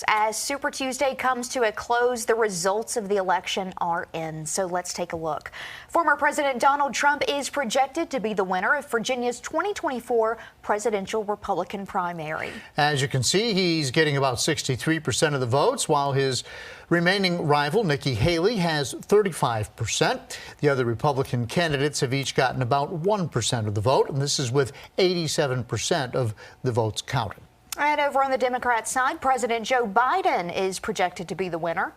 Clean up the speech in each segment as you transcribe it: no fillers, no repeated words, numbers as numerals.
As Super Tuesday comes to a close, the results of the election are in. So let's take a look. Former President Donald Trump is projected to be the winner of Virginia's 2024 presidential Republican primary. As you can see, he's getting about 63% of the votes, while his remaining rival, Nikki Haley, has 35%. The other Republican candidates have each gotten about 1% of the vote, and this is with 87% of the votes counted. And over on the Democrat side, President Joe Biden is projected to be the winner.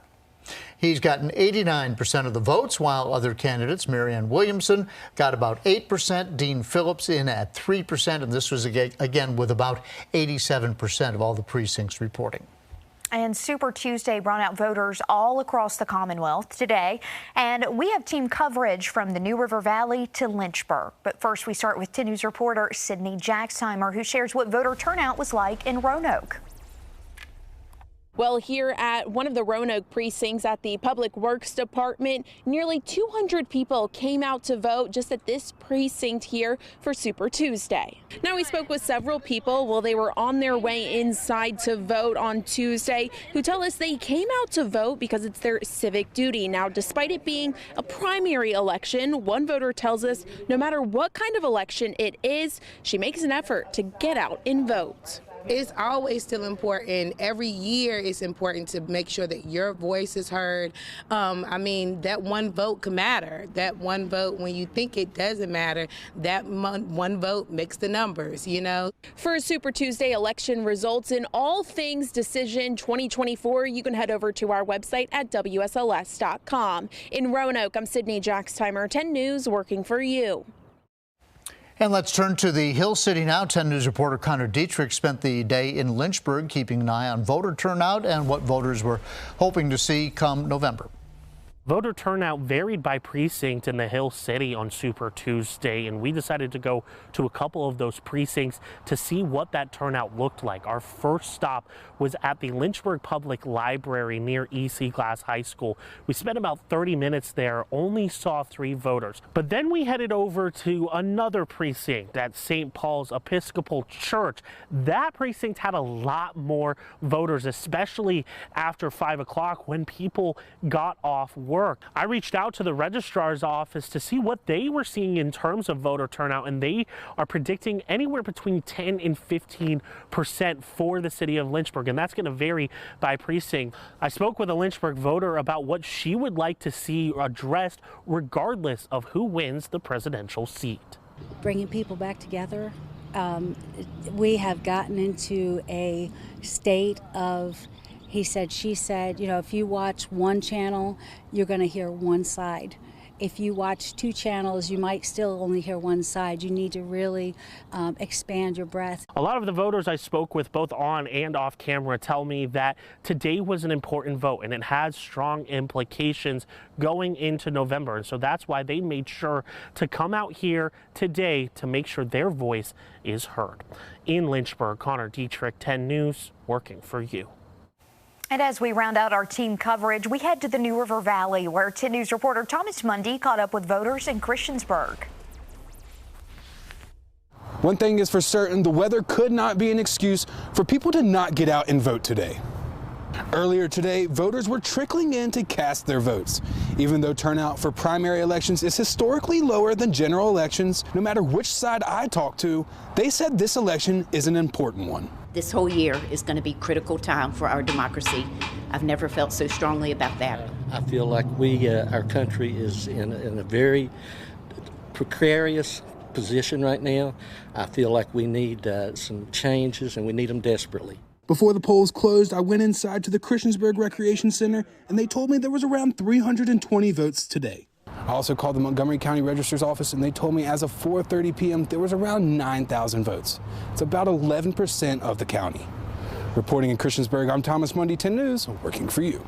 He's gotten 89% of the votes, while other candidates, Marianne Williamson, got about 8%, Dean Phillips in at 3%, and this was again with about 87% of all the precincts reporting. And Super Tuesday brought out voters all across the Commonwealth today. And we have team coverage from the New River Valley to Lynchburg. But first, we start with 10 News reporter Sydney Jacksheimer, who shares what voter turnout was like in Roanoke. Well, here at one of the Roanoke precincts at the Public Works Department, nearly 200 people came out to vote just at this precinct here for Super Tuesday. Now, we spoke with several people while they were on their way inside to vote on Tuesday who tell us they came out to vote because it's their civic duty. Now, despite it being a primary election, one voter tells us no matter what kind of election it is, she makes an effort to get out and vote. It's always still important. Every year it's important to make sure that your voice is heard. I mean, that one vote can matter. That one vote, when you think it doesn't matter, that one vote makes the numbers, you know. For Super Tuesday election results in all things Decision 2024, you can head over to our website at WSLS.com. In Roanoke, I'm Sydney Jacksheimer, 10 News, working for you. And let's turn to the Hill City now. 10 News reporter Connor Dietrich spent the day in Lynchburg, keeping an eye on voter turnout and what voters were hoping to see come November. Voter turnout varied by precinct in the Hill City on Super Tuesday, and we decided to go to a couple of those precincts to see what that turnout looked like. Our first stop was at the Lynchburg Public Library near E.C. Glass High School. We spent about 30 minutes there, only saw 3 voters. But then we headed over to another precinct at St. Paul's Episcopal Church. That precinct had a lot more voters, especially after 5 o'clock when people got off work. I reached out to the registrar's office to see what they were seeing in terms of voter turnout, and they are predicting anywhere between 10 and 15% for the city of Lynchburg, and that's going to vary by precinct. I spoke with a Lynchburg voter about what she would like to see addressed regardless of who wins the presidential seat. Bringing people back together. We have gotten into a state of he said, she said, you know, if you watch one channel, you're going to hear one side. If you watch 2 channels, you might still only hear one side. You need to really expand your breadth. A lot of the voters I spoke with, both on and off camera, tell me that today was an important vote and it has strong implications going into November. And so that's why they made sure to come out here today to make sure their voice is heard. In Lynchburg, Connor Dietrich, 10 News, working for you. And as we round out our team coverage, we head to the New River Valley, where 10 News reporter Thomas Mundy caught up with voters in Christiansburg. One thing is for certain, the weather could not be an excuse for people to not get out and vote today. Earlier today, voters were trickling in to cast their votes. Even though turnout for primary elections is historically lower than general elections, no matter which side I talked to, they said this election is an important one. This whole year is going to be critical time for our democracy. I've never felt so strongly about that. I feel like our country is in a very precarious position right now. I feel like we need some changes, and we need them desperately. Before the polls closed, I went inside to the Christiansburg Recreation Center, and they told me there was around 320 votes today. I also called the Montgomery County Registrar's office, and they told me as of 4:30 p.m. there was around 9,000 votes. It's about 11% of the county. Reporting in Christiansburg, I'm Thomas Mundy, 10 News, working for you.